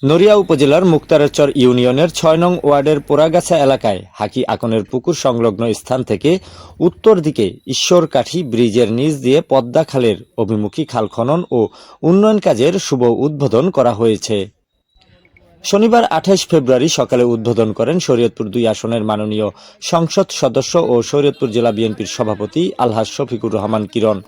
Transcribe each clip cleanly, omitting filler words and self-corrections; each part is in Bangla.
নড়িয়া উপজেলার মুক্তারচর ইউনিয়নের ৬ নং ওয়ার্ডের পোড়াগাছা এলাকায় হাকি আকনের পুকুর সংলগ্ন স্থান থেকে উত্তর দিকে ঈশ্বরকাঠি ব্রিজের নিচ দিয়ে পদ্মা খালের অভিমুখী খাল খনন ও উন্নয়ন কাজের শুভ উদ্বোধন করা হয়েছে। শনিবার ২৮ ফেব্রুয়ারি সকালে উদ্বোধন করেন শরীয়তপুর ২ আসনের মাননীয় সংসদ সদস্য ও শরীয়তপুর জেলা বিএনপির সভাপতি আলহাজ শফিকুর রহমান কিরণ।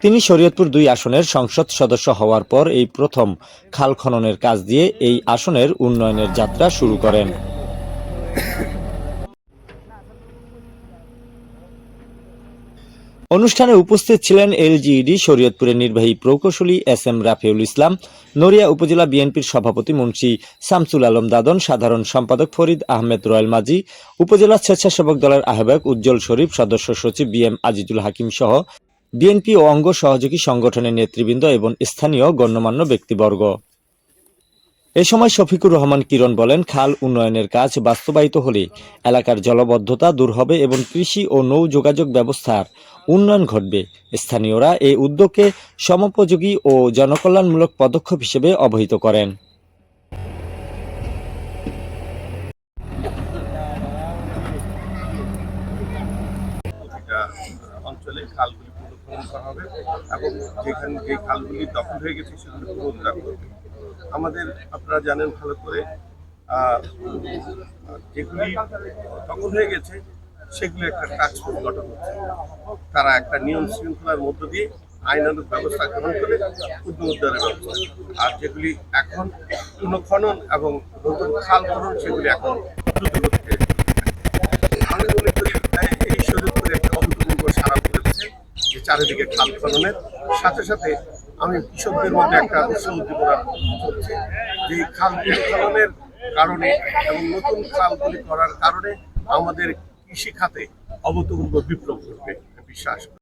তিনি শরীয়তপুর ২ আসনের সংসদ সদস্য হওয়ার পর এই প্রথম খাল খননের কাজ দিয়ে এই আসনের উন্নয়নের যাত্রা শুরু করেন। অনুষ্ঠানে উপস্থিত ছিলেন এলজিইডি শরীয়তপুরের নির্বাহী প্রকৌশলী এস.এম. রাফিউল ইসলাম, নড়িয়া উপজেলা বিএনপির সভাপতি মুন্সি শামসুল আলম দাদন, সাধারণ সম্পাদক ফরিদ আহমেদ রয়েল মাঝি, উপজেলা স্বেচ্ছাসেবক দলের আহ্বায়ক উজ্জ্বল শরীফ, সদস্য সচিব বি.এম. আজিজুল হাকিম সহ বিএনপি ও অঙ্গ সহযোগী সংগঠনের নেতৃবৃন্দ এবং স্থানীয় গণ্যমান্য ব্যক্তিবর্গ। এ সময় শফিকুর রহমান কিরণ বলেন, খাল উন্নয়নের কাজ বাস্তবায়িত হলে এলাকার জলবদ্ধতা দূর হবে এবং কৃষি ও নৌ যোগাযোগ ব্যবস্থার উন্নয়ন ঘটবে। স্থানীয়রা এই উদ্যোগকে সমোপযোগী ও জনকল্যাণমূলক পদক্ষেপ হিসেবে অবহিত করেন। অঞ্চলে খালগুলি পুনর্খনন করা হবে এবং যেখানে যে খালগুলি দখল হয়ে গেছে সেগুলি পুনরুদ্ধার করবে। আমাদের আপনারা জানেন ভালো করে, যেগুলি দখল হয়ে গেছে সেগুলি একটা টাস্ক ফোর্স গঠন হচ্ছে। তারা একটা নিয়ম শৃঙ্খলার মধ্য দিয়ে আইনানুগ ব্যবস্থা গ্রহণ করে পুনরুদ্ধারের ব্যবস্থা, আর যেগুলি এখন পুনঃখনন এবং নতুন খাল খনন সেগুলি এখন দ্রুত গতিতে। আমি মনে করি এই শরীয়তপুরে একটা অভূতপূর্ব সাড়া পড়েছে যে চারিদিকে খাল খননের সাথে সাথে আমি কৃষকদের মধ্যে একটা উৎসাহ উদ্দীপনা চলছে যে খালগুলি খননের কারণে এবং নতুন খালগুলি করার কারণে আমাদের কৃষি খাতে অভূতপূর্ব বিপ্লব ঘটবে বিশ্বাস।